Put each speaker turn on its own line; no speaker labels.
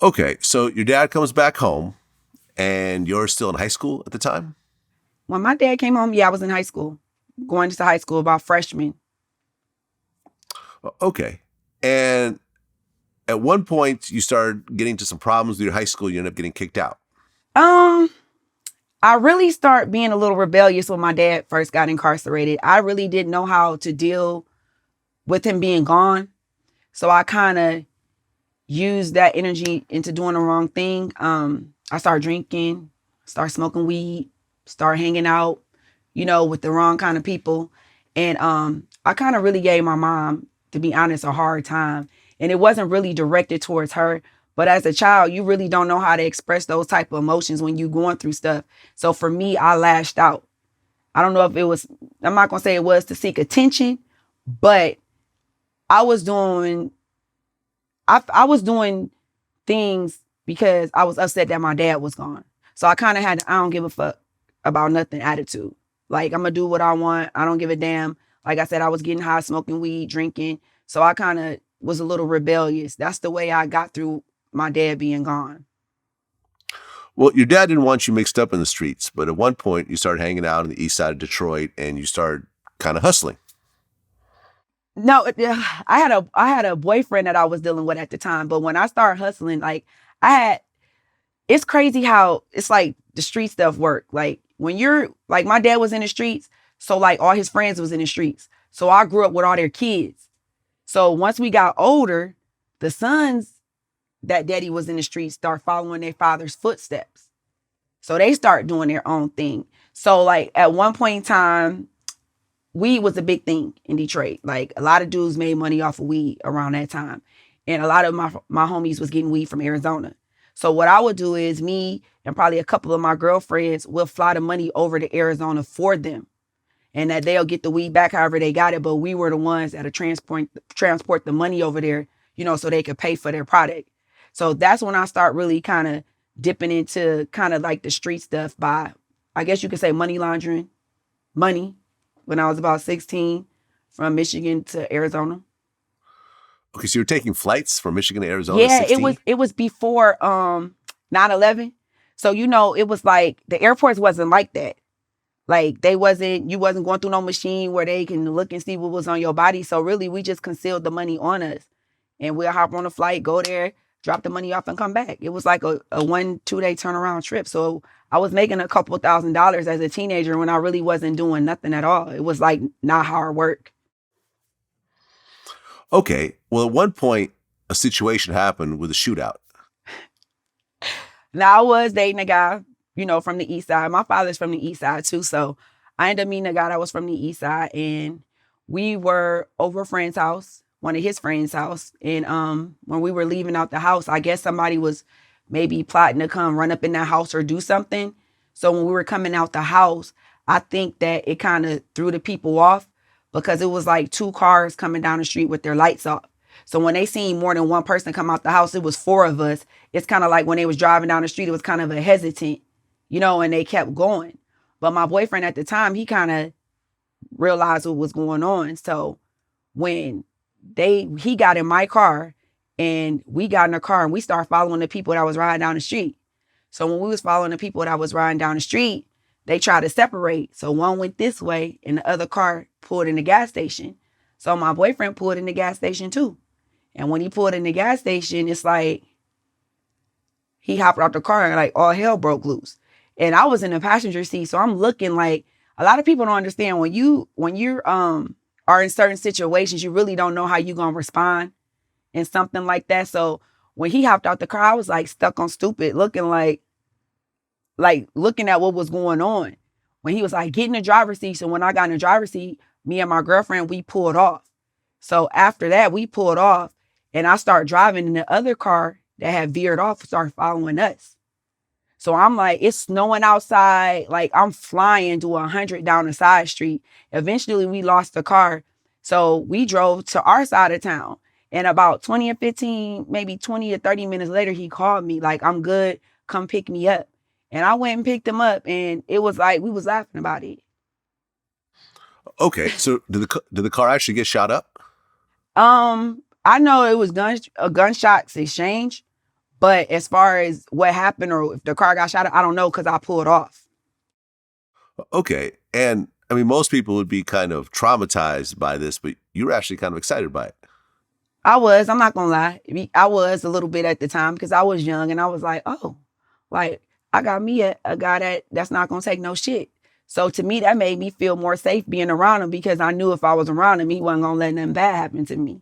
Okay, so your dad comes back home and you're still in high school at the time?
When my dad came home, yeah, I was in high school, going to high school about freshman.
Okay. And at one point, you started getting into some problems with your high school. You ended up getting kicked out.
Um, I really start being a little rebellious when my dad first got incarcerated. I really didn't know how to deal with him being gone. So I kind of used that energy into doing the wrong thing. I started drinking, start smoking weed, start hanging out, with the wrong kind of people. And I kind of really gave my mom, to be honest, a hard time. And it wasn't really directed towards her. But as a child, you really don't know how to express those type of emotions when you're going through stuff. So for me, I lashed out. I don't know if it was, I'm not going to say it was to seek attention, but I was doing, I was doing things because I was upset that my dad was gone. So I kind of had I don't give a fuck about nothing attitude. Like, I'm going to do what I want. I don't give a damn. Like I said, I was getting high, smoking weed, drinking. So I kind of was a little rebellious. That's the way I got through my dad being gone.
Well, your dad didn't want you mixed up in the streets, but at one point, you started hanging out in the east side of Detroit and you started kind of hustling.
No, I had a boyfriend that I was dealing with at the time, but when I started hustling, like I had it's crazy how it's like the street stuff work. Like when you're like my dad was in the streets, so like all his friends was in the streets. So I grew up with all their kids. So once we got older, the sons that daddy was in the streets start following their father's footsteps. So they start doing their own thing. So like at one point in time, weed was a big thing in Detroit. Like a lot of dudes made money off of weed around that time. And a lot of my homies was getting weed from Arizona. So what I would do is me and probably a couple of my girlfriends will fly the money over to Arizona for them. And that they'll get the weed back however they got it. But we were the ones that would transport the money over there, so they could pay for their product. So that's when I start really kind of dipping into kind of like the street stuff by, I guess you could say, money laundering money when I was about 16 from Michigan to Arizona.
Okay, so you're taking flights from Michigan to Arizona at
Yeah, it
16?
was it was before 9/11. So it was like the airports wasn't like that. Like you wasn't going through no machine where they can look and see what was on your body. So really we just concealed the money on us. And we'll hop on a flight, go there, drop the money off and come back. It was like a 1-2 day turnaround trip. So I was making a couple $1,000s as a teenager when I really wasn't doing nothing at all. It was like not hard work.
Okay, well, at one point, a situation happened with a shootout.
Now I was dating a guy, from the east side. My father's from the east side too. So I ended up meeting a guy that was from the east side and we were over a friend's house, one of his friends' house. And when we were leaving out the house, I guess somebody was maybe plotting to come run up in that house or do something. So when we were coming out the house, I think that it kind of threw the people off because it was like two cars coming down the street with their lights off. So when they seen more than one person come out the house, it was four of us. It's kind of like when they was driving down the street, it was kind of a hesitant, and they kept going. But my boyfriend at the time, he kind of realized what was going on. So when he got in my car and we got in the car and we started following the people that was riding down the street. So when we was following the people that was riding down the street, they tried to separate. So one went this way and the other car pulled in the gas station. So my boyfriend pulled in the gas station too. And when he pulled in the gas station, it's like he hopped out the car and like all hell broke loose. And I was in the passenger seat, so I'm looking like a lot of people don't understand when you're are in certain situations, you really don't know how you're gonna respond in something like that. So when he hopped out the car, I was like stuck on stupid, looking like looking at what was going on. When he was like, get in the driver's seat. So when I got in the driver's seat, me and my girlfriend, we pulled off. So after that, we pulled off and I started driving and the other car that had veered off started following us. So I'm like, it's snowing outside. Like I'm flying to 100 down the side street. Eventually we lost the car. So we drove to our side of town. And about 20 or 15, maybe 20 or 30 minutes later, he called me like, I'm good. Come pick me up. And I went and picked him up and it was like, we was laughing about it.
Okay, so did the car actually get shot up?
I know it was a gunshots exchange, But as far as what happened or if the car got shot, I don't know because I pulled off.
Okay. And I mean, most people would be kind of traumatized by this, but you were actually kind of excited by it.
I'm not gonna lie. I was a little bit at the time because I was young and I was like, oh, like I got me a guy that's not gonna take no shit. So to me, that made me feel more safe being around him because I knew if I was around him, he wasn't gonna let nothing bad happen to me.